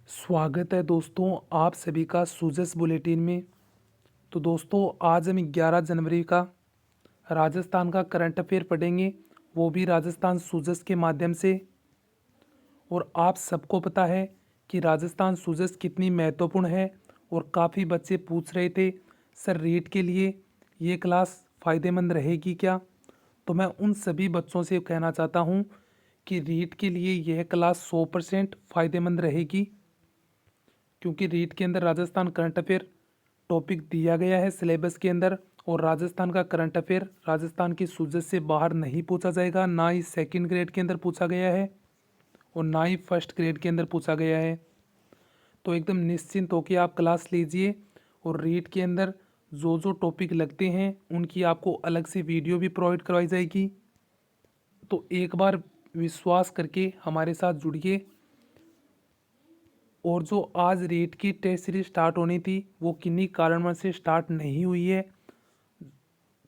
स्वागत है दोस्तों आप सभी का सूजस बुलेटिन में। तो दोस्तों आज हम 11 जनवरी का राजस्थान का करंट अफेयर पढ़ेंगे, वो भी राजस्थान सूजस के माध्यम से। और आप सबको पता है कि राजस्थान सूजस कितनी महत्वपूर्ण है और काफ़ी बच्चे पूछ रहे थे सर रीट के लिए ये क्लास फ़ायदेमंद रहेगी क्या। तो मैं उन सभी बच्चों से कहना चाहता हूँ कि रीट के लिए यह क्लास 100% फ़ायदेमंद रहेगी, क्योंकि रीट के अंदर राजस्थान करंट अफेयर टॉपिक दिया गया है सिलेबस के अंदर। और राजस्थान का करंट अफेयर राजस्थान की सूजत से बाहर नहीं पूछा जाएगा, ना ही सेकंड ग्रेड के अंदर पूछा गया है और ना ही फर्स्ट ग्रेड के अंदर पूछा गया है। तो एकदम निश्चिंत होकर आप क्लास लीजिए। और रीट के अंदर जो जो टॉपिक लगते हैं उनकी आपको अलग से वीडियो भी प्रोवाइड करवाई जाएगी। तो एक बार विश्वास करके हमारे साथ जुड़िए। और जो आज रीट की टेस्ट सीरीज स्टार्ट होनी थी वो किन्हीं कारणवश से स्टार्ट नहीं हुई है,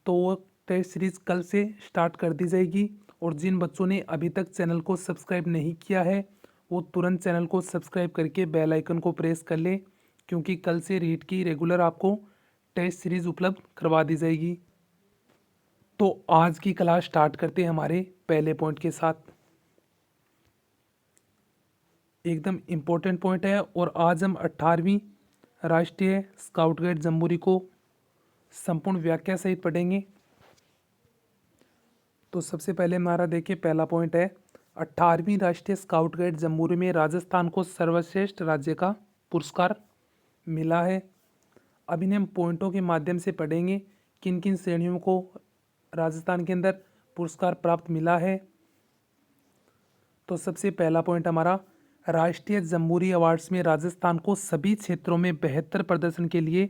तो वो टेस्ट सीरीज कल से स्टार्ट कर दी जाएगी। और जिन बच्चों ने अभी तक चैनल को सब्सक्राइब नहीं किया है वो तुरंत चैनल को सब्सक्राइब करके बेल आइकन को प्रेस कर ले, क्योंकि कल से रीट की रेगुलर आपको टेस्ट सीरीज उपलब्ध करवा दी जाएगी। तो आज की क्लास स्टार्ट करते हैं हमारे पहले पॉइंट के साथ। एकदम इम्पोर्टेंट पॉइंट है और आज हम 18वीं राष्ट्रीय स्काउट गाइड जम्बूरी को संपूर्ण व्याख्या सहित पढ़ेंगे। तो सबसे पहले हमारा देखिए पहला पॉइंट है 18वीं राष्ट्रीय स्काउट गाइड जम्बूरी में राजस्थान को सर्वश्रेष्ठ राज्य का पुरस्कार मिला है। अब इन्हें हम पॉइंटों के माध्यम से पढ़ेंगे किन किन श्रेणियों को राजस्थान के अंदर पुरस्कार प्राप्त मिला है। तो सबसे पहला पॉइंट हमारा राष्ट्रीय जम्बूरी अवार्ड्स में राजस्थान को सभी क्षेत्रों में बेहतर प्रदर्शन के लिए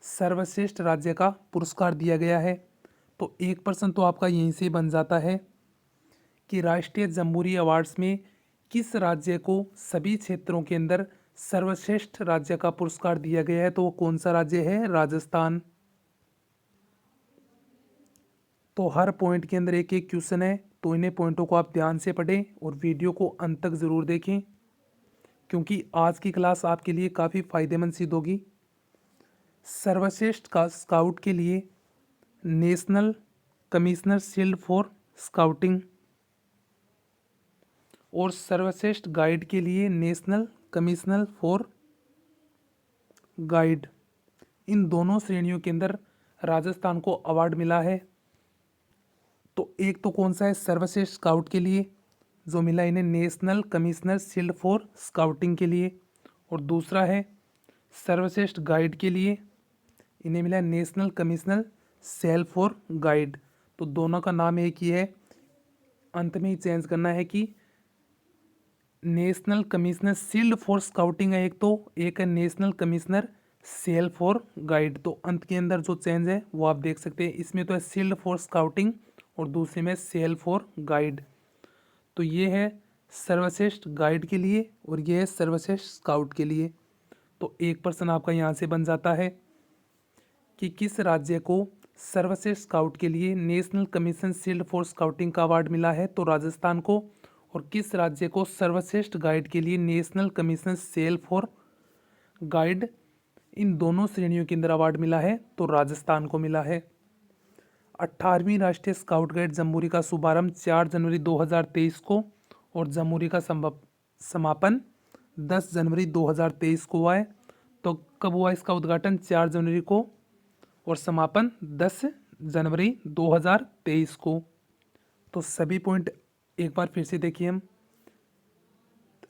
सर्वश्रेष्ठ राज्य का पुरस्कार दिया गया है। तो एक प्रश्न तो आपका यहीं से बन जाता है कि राष्ट्रीय जम्बूरी अवार्ड्स में किस राज्य को सभी क्षेत्रों के अंदर सर्वश्रेष्ठ राज्य का पुरस्कार दिया गया है, तो वो कौन सा राज्य है? राजस्थान। तो हर पॉइंट के अंदर एक एक क्वेश्चन है, तो इन्हें पॉइंटों को आप ध्यान से पढ़ें और वीडियो को अंत तक ज़रूर देखें, क्योंकि आज की क्लास आपके लिए काफ़ी फायदेमंद सिद्ध होगी। सर्वश्रेष्ठ का स्काउट के लिए national commissioner shield for scouting और सर्वश्रेष्ठ गाइड के लिए नेशनल कमिश्नर फॉर गाइड, इन दोनों श्रेणियों के अंदर राजस्थान को अवार्ड मिला है। तो एक तो कौन सा है? सर्वश्रेष्ठ स्काउट के लिए जो मिला इन्हें national commissioner shield for scouting के लिए, और दूसरा है सर्वश्रेष्ठ गाइड के लिए इन्हें मिला national commissioner cell for guide. तो दोनों का नाम एक ही है, अंत में ही चेंज करना है कि national commissioner shield for scouting है एक, तो एक है national commissioner cell for guide. तो अंत के अंदर जो चेंज है वो आप देख सकते हैं, इसमें तो है शील्ड फॉर स्काउटिंग और दूसरे में सेल फॉर गाइड। तो ये है सर्वश्रेष्ठ गाइड के लिए और ये है सर्वश्रेष्ठ स्काउट के लिए। तो एक प्रश्न आपका यहाँ से बन जाता है कि किस राज्य को सर्वश्रेष्ठ स्काउट के लिए national commission shield for scouting का अवार्ड मिला है? तो राजस्थान को। और किस राज्य को सर्वश्रेष्ठ गाइड के लिए national commission cell for guide, इन दोनों श्रेणियों के अंदर अवार्ड मिला है? तो राजस्थान को मिला है। 18वीं राष्ट्रीय स्काउट गाइड जम्बूरी का शुभारंभ 4 जनवरी 2023 को और जम्बूरी का समापन 10 जनवरी 2023 को हुआ है। तो कब हुआ इसका उद्घाटन? 4 जनवरी को और समापन 10 जनवरी 2023 को। तो सभी पॉइंट एक बार फिर से देखिए हम।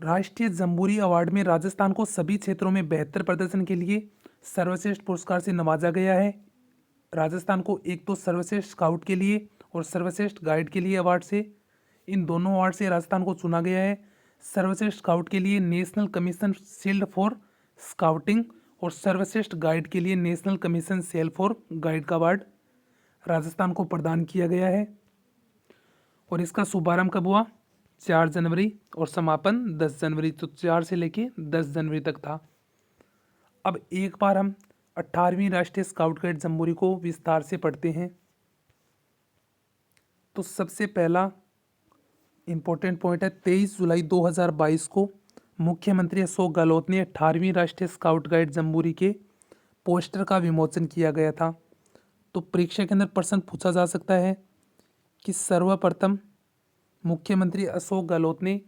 राष्ट्रीय जम्बूरी अवार्ड में राजस्थान को सभी क्षेत्रों में बेहतर प्रदर्शन के लिए सर्वश्रेष्ठ पुरस्कार से नवाजा गया है। राजस्थान को एक तो सर्वश्रेष्ठ स्काउट के लिए और सर्वश्रेष्ठ गाइड के लिए अवार्ड से, इन दोनों अवार्ड से राजस्थान को चुना गया है। सर्वश्रेष्ठ स्काउट के लिए national commission shield for scouting और सर्वश्रेष्ठ गाइड के लिए national commission cell for guide का अवार्ड राजस्थान को प्रदान किया गया है। और इसका शुभारंभ कब हुआ? 4 जनवरी और समापन 10 जनवरी। तो 4 से लेके 10 जनवरी तक था। अब एक बार हम 18वीं राष्ट्रीय स्काउट गाइड जम्बूरी को विस्तार से पढ़ते हैं। तो सबसे पहला इंपॉर्टेंट पॉइंट है 23 जुलाई 2022 को मुख्यमंत्री अशोक गहलोत ने 18वीं राष्ट्रीय स्काउट गाइड जम्बूरी के पोस्टर का विमोचन किया गया था। तो परीक्षा के अंदर प्रश्न पूछा जा सकता है कि सर्वप्रथम मुख्यमंत्री अशोक गहलोत ने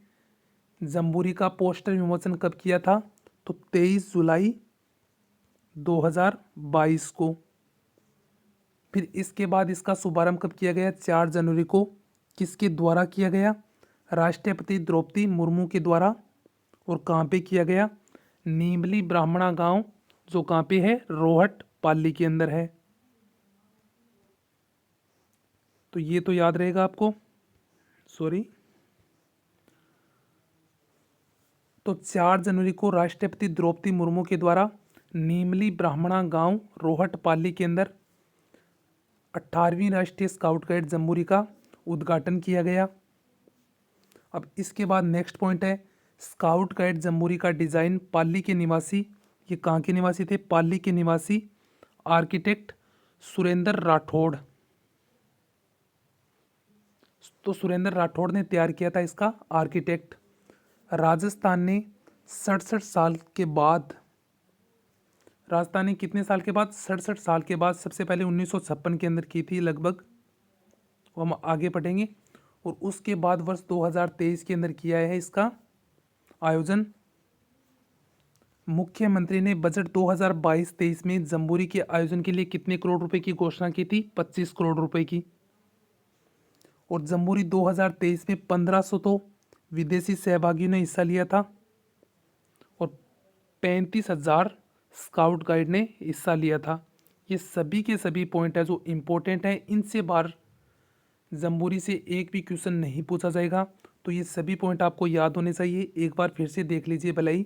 जम्बूरी का पोस्टर विमोचन कब किया था? तो 23 जुलाई 2022 को। फिर इसके बाद इसका शुभारंभ कब किया गया? 4 जनवरी को। किसके द्वारा किया गया? राष्ट्रपति द्रौपदी मुर्मू के द्वारा। और कहाँ पे किया गया? नीमली ब्राह्मणा गांव, जो कहाँ पे है? रोहट पाली के अंदर है। तो ये तो याद रहेगा आपको। तो 4 जनवरी को राष्ट्रपति द्रौपदी मुर्मू के द्वारा नीमली ब्राह्मणा गांव रोहट पाली के अंदर 18वीं राष्ट्रीय स्काउट गाइड जम्बूरी का उद्घाटन किया गया। अब इसके बाद नेक्स्ट पॉइंट है स्काउट गाइड जम्बूरी का डिजाइन पाली के निवासी, ये कहाँ के निवासी थे? पाली के निवासी आर्किटेक्ट सुरेंद्र राठौड़। तो सुरेंद्र राठौड़ ने तैयार किया था इसका आर्किटेक्ट। राजस्थान ने 67 साल के बाद, राजस्थान ने कितने साल के बाद? 67 साल के बाद सबसे पहले 1956 के अंदर की थी लगभग, वो हम आगे पढ़ेंगे। और उसके बाद वर्ष 2023 के अंदर किया है इसका आयोजन। मुख्यमंत्री ने बजट 2022-23 में जम्बूरी के आयोजन के लिए कितने करोड़ रुपए की घोषणा की थी? 25 करोड़ रुपए की। और जम्बूरी 2023 में 1500 तो विदेशी सहभागियों ने हिस्सा लिया था और 35,000 स्काउट गाइड ने हिस्सा लिया था। ये सभी के सभी पॉइंट है जो इम्पोर्टेंट है, इनसे बाहर जम्बूरी से एक भी क्वेश्चन नहीं पूछा जाएगा। तो ये सभी पॉइंट आपको याद होने चाहिए। एक बार फिर से देख लीजिए भलाई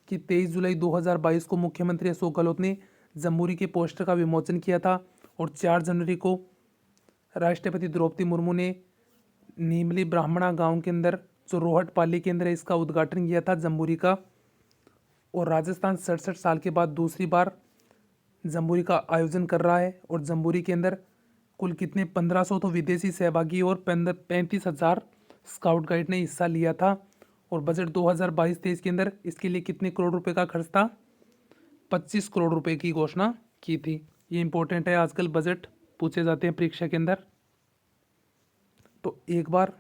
कि 23 जुलाई 2022 को मुख्यमंत्री अशोक गहलोत ने जम्बूरी के पोस्टर का विमोचन किया था और 4 जनवरी को राष्ट्रपति द्रौपदी मुर्मू ने नीमली ब्राह्मणा गांव के अंदर, जो रोहट पाली के अंदर है, इसका उद्घाटन किया था जम्बूरी का। और राजस्थान 67 साल के बाद दूसरी बार जम्बूरी का आयोजन कर रहा है। और जम्बूरी के अंदर कुल कितने? 1500 तो विदेशी सहभागी और 35,000 स्काउट गाइड ने हिस्सा लिया था। और बजट 2022-23 के अंदर इसके लिए कितने करोड़ रुपए का खर्च था? 25 करोड़ रुपए की घोषणा की थी। ये इंपॉर्टेंट है, आजकल बजट पूछे जाते हैं परीक्षा के अंदर। तो एक बार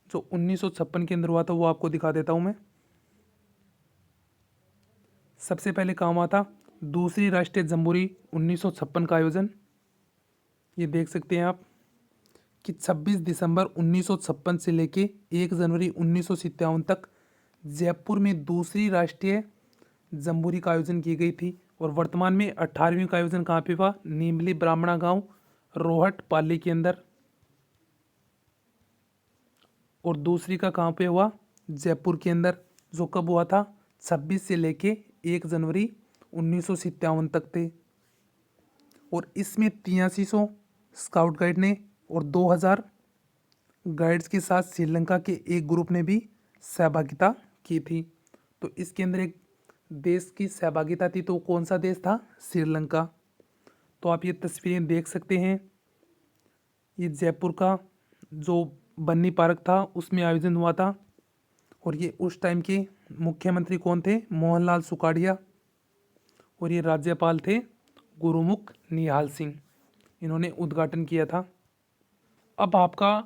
जो 1956 के अंदर हुआ था वो आपको दिखा देता हूं मैं। सबसे पहले कहाँ हुआ था? दूसरी राष्ट्रीय जम्बूरी 1956 का आयोजन। ये देख सकते हैं आप कि 26 दिसंबर 1956 से लेके 1 जनवरी 1957 तक जयपुर में दूसरी राष्ट्रीय जम्बूरी का आयोजन की गई थी। और वर्तमान में 18वीं का आयोजन कहाँ पे हुआ? नीमली ब्राह्मणा गांव रोहट पाली के अंदर। और दूसरी का कहाँ पे हुआ? जयपुर के अंदर, जो कब हुआ था? 26 से लेके 1 जनवरी 1957 तक थे। और इसमें 8300 स्काउट गाइड ने और 2000 गाइड्स के साथ श्रीलंका के एक ग्रुप ने भी सहभागिता की थी। तो इसके अंदर एक देश की सहभागिता थी, तो कौन सा देश था? श्रीलंका। तो आप ये तस्वीरें देख सकते हैं। ये जयपुर का जो बन्नी पार्क था उसमें आयोजन हुआ था। और ये उस टाइम के मुख्यमंत्री कौन थे? मोहनलाल सुखाड़िया। और ये राज्यपाल थे गुरुमुख निहाल सिंह। इन्होंने उद्घाटन किया था। अब आपका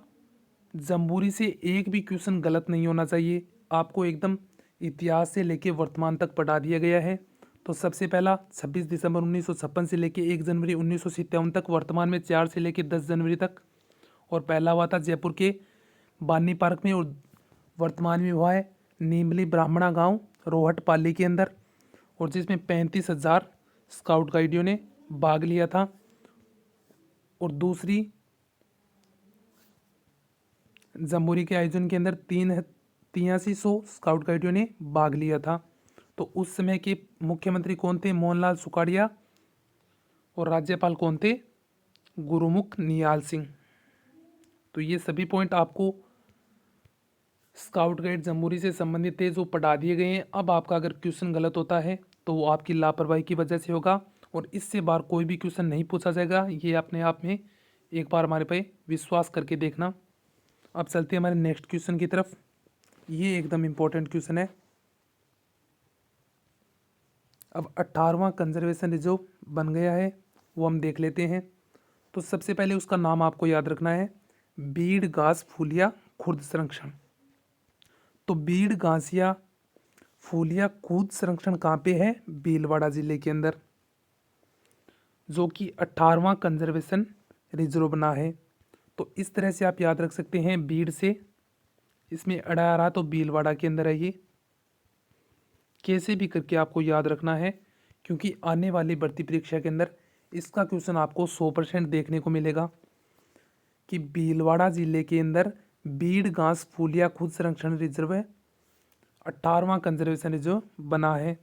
जम्बूरी से एक भी क्वेश्चन गलत नहीं होना चाहिए। आपको एकदम इतिहास से लेके वर्तमान तक पढ़ा दिया गया है। तो सबसे पहला 26 दिसंबर 1956 से लेके 1 जनवरी 1957 तक, वर्तमान में 4 से लेके 10 जनवरी तक। और पहला हुआ था जयपुर के बानी पार्क में, और वर्तमान में हुआ है नीमली ब्राह्मणा गांव रोहट पाली के अंदर, और जिसमें 35,000 स्काउट गाइडियों ने भाग लिया था। और दूसरी जम्बूरी के आयोजन के अंदर 8300 स्काउट गाइडियों ने भाग लिया था। तो उस समय के मुख्यमंत्री कौन थे? मोहनलाल सुखाड़िया। और राज्यपाल कौन थे? गुरुमुख निहाल सिंह। तो ये सभी पॉइंट आपको स्काउट गाइड जम्बूरी से संबंधित थे जो पढ़ा दिए गए हैं। अब आपका अगर क्वेश्चन गलत होता है तो वो आपकी लापरवाही की वजह से होगा, और इससे बाहर कोई भी क्वेश्चन नहीं पूछा जाएगा। ये अपने आप में एक बार हमारे पे विश्वास करके देखना। अब चलते हैं हमारे नेक्स्ट क्वेश्चन की तरफ। ये एकदम इम्पोर्टेंट क्वेश्चन है। अब 18वां कंजर्वेशन रिजर्व बन गया है, वो हम देख लेते हैं। तो सबसे पहले उसका नाम आपको याद रखना है, बीड़ घास फूलिया खुर्द संरक्षण। तो बीड़ घास या फूलिया खुर्द संरक्षण कहाँ पे है? भीलवाड़ा जिले के अंदर, जो कि 18वां कंजर्वेशन रिजर्व बना है। तो इस तरह से आप याद रख सकते हैं, बीड़ से इसमें अड़ा आ रहा तो भीलवाड़ा के अंदर है ये। कैसे भी करके आपको याद रखना है, क्योंकि आने वाली भर्ती परीक्षा के अंदर इसका क्वेश्चन आपको 100% देखने को मिलेगा कि भीलवाड़ा जिले के अंदर बीड़ घास फूलिया खुद संरक्षण रिजर्व है, 18वां कंजर्वेशन रिजर्व बना है।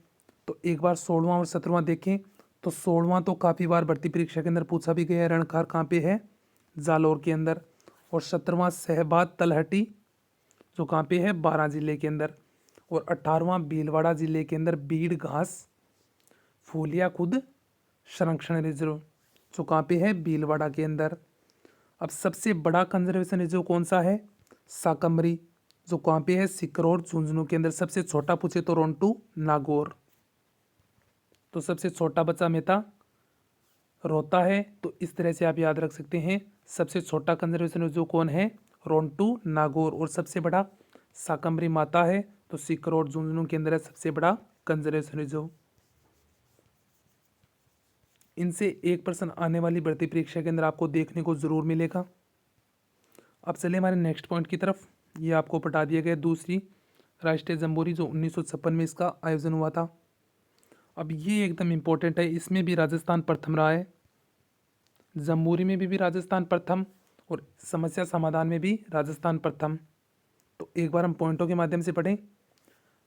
तो एक बार 16वां और 17वां देखें तो 16वां तो काफ़ी बार भर्ती परीक्षा के अंदर पूछा भी गया है, रणखार कहाँ पे है? जालौर के अंदर। और 17वां सहबाद तलहटी, जो कहाँ पे है? बारां जिले के अंदर। और 18वां भीलवाड़ा जिले के अंदर बीड़ घास फूलिया खुद संरक्षण रिजर्व, जो कहाँ पे है? भीलवाड़ा के अंदर। अब सबसे बड़ा कंजर्वेशन रिजर्व कौन सा है? साकमरी, जो कहाँ पे है? सिकरौर झुंझुनू के अंदर। सबसे छोटा पूछे तो रोंटू नागौर। तो सबसे छोटा बच्चा मेहता रोहता है। तो इस तरह से आप याद रख सकते हैं, सबसे छोटा कंजर्वेशन रिजर्व कौन है? रोंटू नागौर। और सबसे बड़ा साकमरी माता है, तो सिकरौर झुंझुनू के अंदर है सबसे बड़ा कंजर्वेशन रिजर्व। इनसे 1% आने वाली भर्ती परीक्षा के अंदर आपको देखने को जरूर मिलेगा। अब चले हमारे नेक्स्ट पॉइंट की तरफ। ये आपको बता दिया गया दूसरी राष्ट्रीय जम्बोरी, जो 1956 में इसका आयोजन हुआ था। अब ये एकदम इम्पोर्टेंट है, इसमें भी राजस्थान प्रथम रहा है, जम्बोरी में भी राजस्थान प्रथम, और समस्या समाधान में भी राजस्थान प्रथम। तो एक बार हम पॉइंटों के माध्यम से पढ़ें।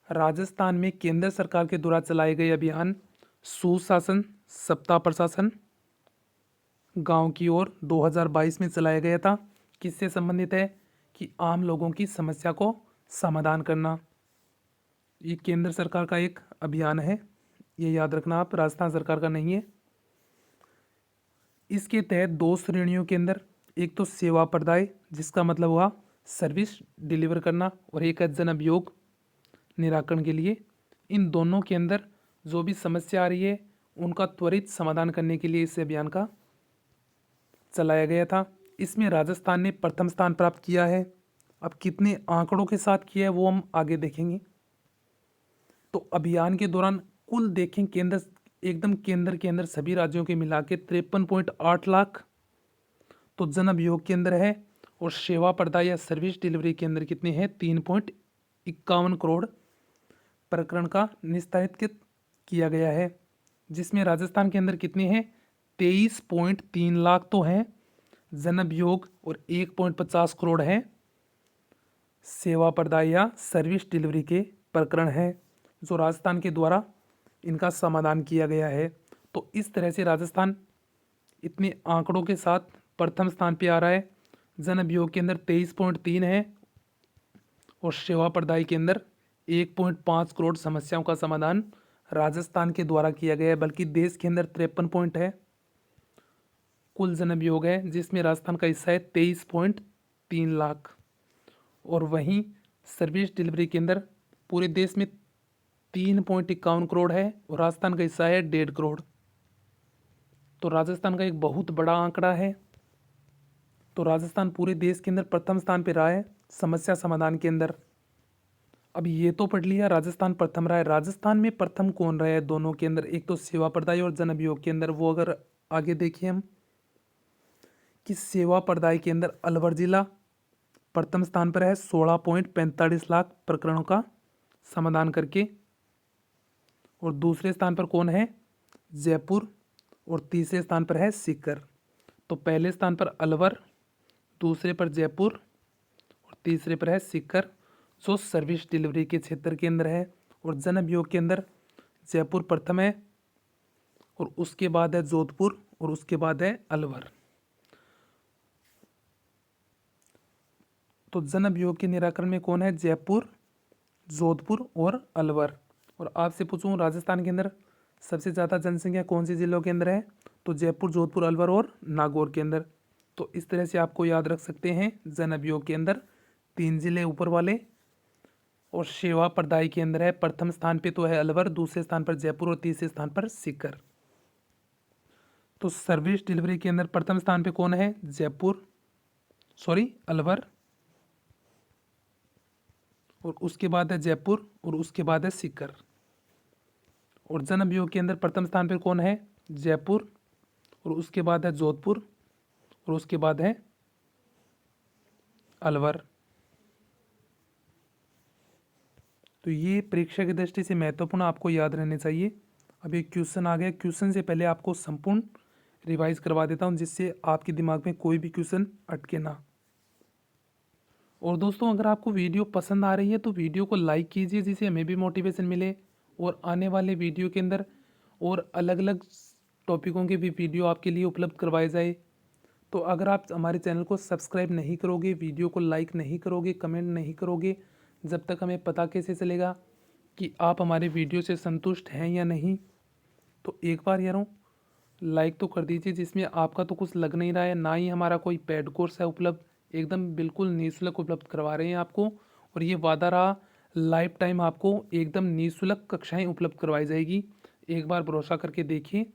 राजस्थान में केंद्र सरकार के द्वारा चलाए गए अभियान सुशासन सप्ताह प्रशासन गांव की ओर 2022 में चलाया गया था। किससे संबंधित है? कि आम लोगों की समस्या को समाधान करना। ये केंद्र सरकार का एक अभियान है, ये याद रखना आप, राजस्थान सरकार का नहीं है। इसके तहत 2 श्रेणियों के अंदर, एक तो सेवा प्रदाय, जिसका मतलब हुआ सर्विस डिलीवर करना, और एक है जन अभियोग निराकरण के लिए। इन दोनों के अंदर जो भी समस्या आ रही है उनका त्वरित समाधान करने के लिए इस अभियान का चलाया गया था। इसमें राजस्थान ने प्रथम स्थान प्राप्त किया है। अब कितने आंकड़ों के साथ किया है वो हम आगे देखेंगे। तो अभियान के दौरान कुल देखें, केंद्र एकदम केंद्र के अंदर सभी राज्यों के मिला के 53.8 लाख तो जन अभियोग के अंदर है, और सेवा प्रदाय या सर्विस डिलीवरी के अंदर कितने हैं? 3.51 करोड़ प्रकरण का निस्तारित किया गया है, जिसमें राजस्थान के अंदर कितने हैं? 23.3 लाख तो हैं जन अभियोग, और 1.50 करोड़ है सेवा प्रदाय या सर्विस डिलीवरी के प्रकरण हैं, जो राजस्थान के द्वारा इनका समाधान किया गया है। तो इस तरह से राजस्थान इतने आंकड़ों के साथ प्रथम स्थान पे आ रहा है। जन अभियोग के अंदर 23.3 है, और सेवा प्रदाय के अंदर 1.5 करोड़ समस्याओं का समाधान राजस्थान के द्वारा किया गया है। बल्कि देश के अंदर 53 पॉइंट है कुल जन अभियोग है, जिसमें राजस्थान का हिस्सा है 23.3 लाख। और वहीं सर्विस डिलीवरी के अंदर पूरे देश में 3.51 करोड़ है, और राजस्थान का हिस्सा है 1.5 करोड़। तो राजस्थान का एक बहुत बड़ा आंकड़ा है। तो राजस्थान पूरे देश के अंदर प्रथम स्थान पर रहा है समस्या समाधान के अंदर। अब ये तो पढ़ लिया राजस्थान प्रथम रहा है। राजस्थान में प्रथम कौन रहा है दोनों के अंदर? एक तो सेवा प्रदाय और जन अभियोग के अंदर, वो अगर आगे देखिए हम, कि सेवा प्रदाय के अंदर अलवर जिला प्रथम स्थान पर है 16.45 लाख प्रकरणों का समाधान करके। और दूसरे स्थान पर कौन है? जयपुर। और तीसरे स्थान पर है सीकर। तो पहले स्थान पर अलवर, दूसरे पर जयपुर, और तीसरे पर है सीकर, जो सर्विस डिलीवरी के क्षेत्र के अंदर है। और जन अभियोग के अंदर जयपुर प्रथम है, और उसके बाद है जोधपुर, और उसके बाद है अलवर। तो जन अभियोग के निराकरण में कौन है? जयपुर, जोधपुर और अलवर। और आपसे पूछूं राजस्थान के अंदर सबसे ज़्यादा जनसंख्या कौन से जिलों के अंदर है? तो जयपुर, जोधपुर, अलवर और नागौर के अंदर। तो इस तरह से आपको याद रख सकते हैं, जन अभियोग के अंदर 3 जिले ऊपर वाले, और सेवा प्रदाय के अंदर है प्रथम स्थान पे तो है अलवर, दूसरे स्थान पर जयपुर और तीसरे स्थान पर सीकर। तो सर्विस डिलीवरी के अंदर प्रथम स्थान पे कौन है? जयपुर, सॉरी अलवर, और उसके बाद है जयपुर और उसके बाद है सीकर। और जन अभियोग के अंदर प्रथम स्थान पर कौन है? जयपुर, और उसके बाद है जोधपुर, और उसके बाद है अलवर। तो ये परीक्षा की दृष्टि से महत्वपूर्ण आपको याद रहने चाहिए। अब एक क्वेश्चन आ गया, क्वेश्चन से पहले आपको संपूर्ण रिवाइज करवा देता हूँ जिससे आपके दिमाग में कोई भी क्वेश्चन अटके ना। और दोस्तों अगर आपको वीडियो पसंद आ रही है तो वीडियो को लाइक कीजिए जिससे हमें भी मोटिवेशन मिले और आने वाले वीडियो के अंदर और अलग अलग टॉपिकों के भी वीडियो आपके लिए उपलब्ध करवाए जाए। तो अगर आप हमारे चैनल को सब्सक्राइब नहीं करोगे, वीडियो को लाइक नहीं करोगे, कमेंट नहीं करोगे, जब तक हमें पता कैसे चलेगा कि आप हमारे वीडियो से संतुष्ट हैं या नहीं। तो एक बार यारों लाइक तो कर दीजिए, जिसमें आपका तो कुछ लग नहीं रहा है, ना ही हमारा कोई पेड कोर्स है उपलब्ध, एकदम बिल्कुल निःशुल्क उपलब्ध करवा रहे हैं आपको। और ये वादा रहा लाइफ टाइम आपको एकदम निःशुल्क कक्षाएं उपलब्ध करवाई जाएगी, एक बार भरोसा करके देखिए।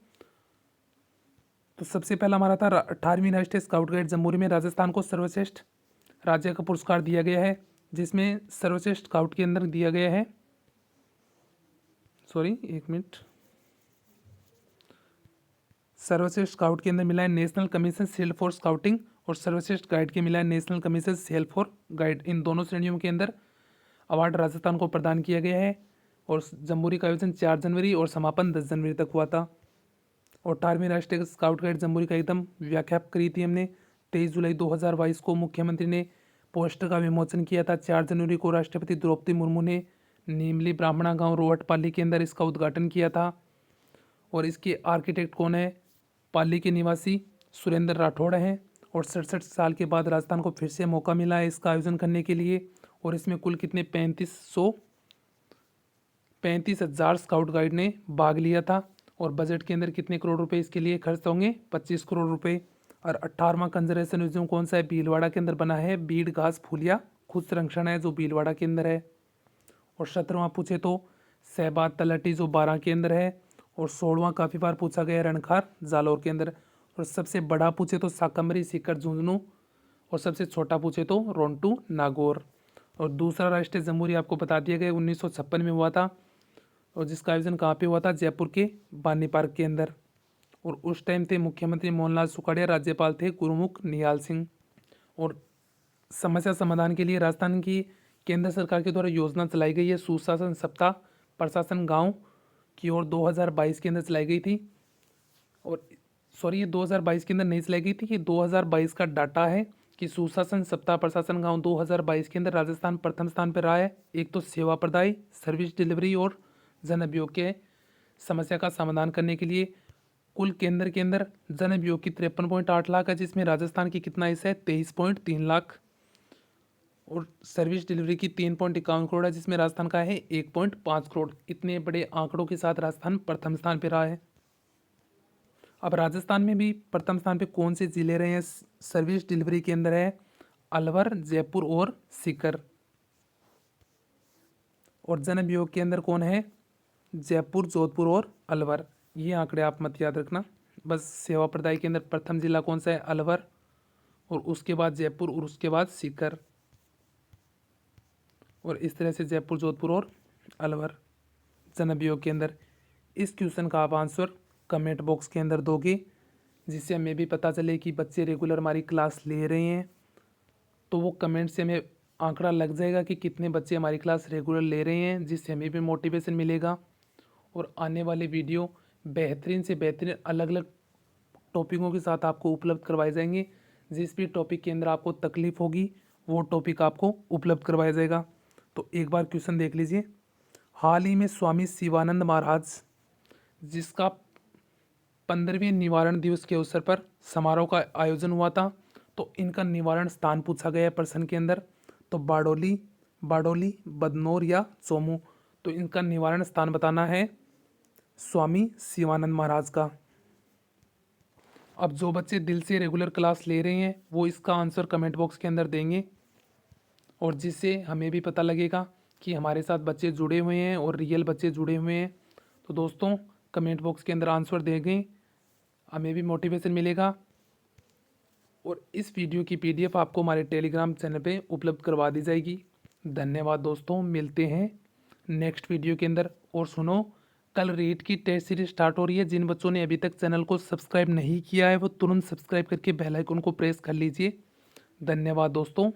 तो सबसे पहला हमारा था 18वीं राष्ट्रीय स्काउट गाइड जम्मूरी में राजस्थान को सर्वश्रेष्ठ राज्य का पुरस्कार दिया गया है, जिसमें सर्वश्रेष्ठ स्काउट के अंदर दिया गया है, सॉरी एक मिनट, सर्वश्रेष्ठ स्काउट के अंदर मिला है national commission shield for scouting, और सर्वश्रेष्ठ गाइड के मिला है national commission shield for guide. इन दोनों श्रेणियों के अंदर अवार्ड राजस्थान को प्रदान किया गया है। और जम्बूरी का आयोजन 4 जनवरी और समापन 10 जनवरी तक हुआ था। और 18वीं राष्ट्रीय स्काउट गाइड जम्बूरी का एकदम व्याख्या करी थी हमने। 23 जुलाई 2022 को मुख्यमंत्री ने पोस्टर का विमोचन किया था। 4 जनवरी को राष्ट्रपति द्रौपदी मुर्मू ने नीमली ब्राह्मणा गांव रोहटपाली के अंदर इसका उद्घाटन किया था। और इसके आर्किटेक्ट कौन है? पाली के निवासी सुरेंद्र राठौड़ हैं। और 67 साल के बाद राजस्थान को फिर से मौका मिला है इसका आयोजन करने के लिए। और इसमें कुल कितने 35,000 स्काउट गाइड ने भाग लिया था। और बजट के अंदर कितने करोड़ रुपए इसके लिए खर्च होंगे? 25 करोड़ रुपए। और 18वां कंजर्वेशन म्यूजियम कौन सा है? भीलवाड़ा के अंदर बना है। बीड़ घास फूलिया खुद संरक्षण है जो भीलवाड़ा के अंदर है। और 17वां पूछे तो सहबाद तलहटी जो 12 के अंदर है। और 16वां काफ़ी बार पूछा गया रणखार जालौर के अंदर। और सबसे बड़ा पूछे तो साकम्बरी सीकर झुंझुनू। और सबसे छोटा पूछे तो रोंटू नागौर। और दूसरा राष्ट्रीय जमहूरी आपको बता दिया गया 1956 में हुआ था। और जिसका आयोजन कहाँ पे हुआ था? जयपुर के बानी पार्क के अंदर। और उस टाइम थे मुख्यमंत्री मोहनलाल सुखाड़िया, राज्यपाल थे गुरुमुख निहाल सिंह। और समस्या समाधान के लिए राजस्थान की केंद्र सरकार के द्वारा योजना चलाई गई है सुशासन सप्ताह प्रशासन गांव की ओर 2022 के अंदर चलाई गई थी। और सॉरी ये 2022 के अंदर नहीं चलाई गई थी, ये 2022 का डाटा है कि सुशासन सप्ताह प्रशासन गांव 2022 के अंदर राजस्थान प्रथम स्थान पर रहा है। एक तो सेवा प्रदाय, सर्विस डिलीवरी और जन अभियोग के समस्या का समाधान करने के लिए कुल केंद्र के अंदर जन अभियोग की 53.8 लाख है, जिसमें राजस्थान की कितना हिस्सा है? 23.3 लाख। और सर्विस डिलीवरी की 3.51 करोड़ है, जिसमें राजस्थान का है 1.5 करोड़। इतने बड़े आंकड़ों के साथ राजस्थान प्रथम स्थान पर रहा है। अब राजस्थान में भी प्रथम स्थान पे कौन से जिले रहे हैं सर्विस डिलीवरी के अंदर? है अलवर, जयपुर और सीकर। और जन अभियोग के अंदर कौन है? जयपुर, जोधपुर और अलवर। ये आंकड़े आप मत याद रखना। बस सेवा प्रदाय के अंदर प्रथम जिला कौन सा है? अलवर, और उसके बाद जयपुर और उसके बाद सीकर। और इस तरह से जयपुर, जोधपुर और अलवर जन अभियोग के अंदर। इस क्वेश्चन का आप आंसर कमेंट बॉक्स के अंदर दोगे, जिससे हमें भी पता चले कि बच्चे रेगुलर हमारी क्लास ले रहे हैं। तो वो कमेंट से हमें आंकड़ा लग जाएगा कि कितने बच्चे हमारी क्लास रेगुलर ले रहे हैं, जिससे हमें भी मोटिवेशन मिलेगा। और आने वाले वीडियो बेहतरीन से बेहतरीन अलग अलग टॉपिकों के साथ आपको उपलब्ध करवाए जाएंगे। जिस भी टॉपिक के अंदर आपको तकलीफ होगी वो टॉपिक आपको उपलब्ध करवाया जाएगा। तो एक बार क्वेश्चन देख लीजिए। हाल ही में स्वामी शिवानंद महाराज जिसका 15वें निवारण दिवस के अवसर पर समारोह का आयोजन हुआ था, तो इनका निवारण स्थान पूछा गया है प्रश्न के अंदर। तो बारडोली, बदनौर या चोमू। तो इनका निवारण स्थान बताना है स्वामी शिवानंद महाराज का। अब जो बच्चे दिल से रेगुलर क्लास ले रहे हैं वो इसका आंसर कमेंट बॉक्स के अंदर देंगे, और जिससे हमें भी पता लगेगा कि हमारे साथ बच्चे जुड़े हुए हैं और रियल बच्चे जुड़े हुए हैं। तो दोस्तों कमेंट बॉक्स के अंदर आंसर देंगे, हमें भी मोटिवेशन मिलेगा। और इस वीडियो की पीडीएफ आपको हमारे टेलीग्राम चैनल पे उपलब्ध करवा दी जाएगी। धन्यवाद दोस्तों, मिलते हैं नेक्स्ट वीडियो के अंदर। और सुनो, कल रीट की टेस्ट सीरीज स्टार्ट हो रही है। जिन बच्चों ने अभी तक चैनल को सब्सक्राइब नहीं किया है वो तुरंत सब्सक्राइब करके बेल आइकन को प्रेस कर लीजिए। धन्यवाद दोस्तों।